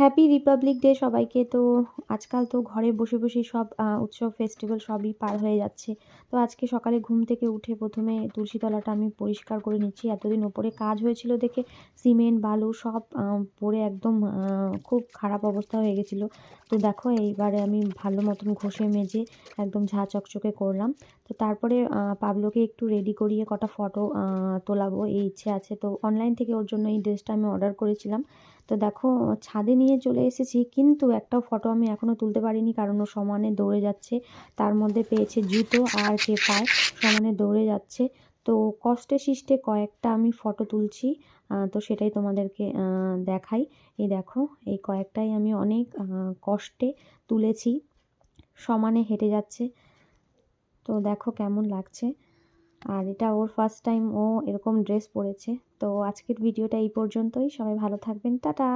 Happy Republic day সবাইকে। তো আজকাল তো ঘরে বসে বসেই সব উৎসব ফেস্টিভ্যাল সবই পার হয়ে যাচ্ছে। তো আজকে সকালে ঘুম থেকে উঠে প্রথমে তুলসীতলাটা আমি পরিষ্কার করে নিচ্ছি। এতদিন ওপরে কাজ হয়েছিল দেখে সিমেন্ট বালু সব পড়ে একদম খুব খারাপ অবস্থা হয়ে গেছিলো। তো দেখো এইবারে আমি ভালো মতন ঘষে মেজে একদম ঝাঁ চকচকে করলাম। তো তারপরে পাবলোকে একটু রেডি করিয়ে কটা ফটো তোলাবো এই ইচ্ছে আছে। তো অনলাইন থেকে ওর জন্য এই ড্রেসটা আমি অর্ডার করেছিলাম। তো দেখো ছাদে নিয়ে চলে এসেছি, কিন্তু একটাও ফটো আমি এখনও তুলতে পারিনি, কারণ ও সমানে দৌড়ে যাচ্ছে। তার মধ্যে পেয়েছে জুতো আর পেপার, সমানে দৌড়ে যাচ্ছে। তো কষ্টে শিষ্টে কয়েকটা আমি ফটো তুলছি। তো সেটাই তোমাদেরকে দেখাই। এই দেখো, এই কয়েকটাই আমি অনেক কষ্টে তুলেছি। সমানে হেঁটে যাচ্ছে। তো দেখো কেমন লাগছে। আর এটা ওর ফার্স্ট টাইম ও এরকম ড্রেস পরেছে। তো আজকের ভিডিওটা এই পর্যন্তই। সবাই ভালো থাকবেন। টাটা।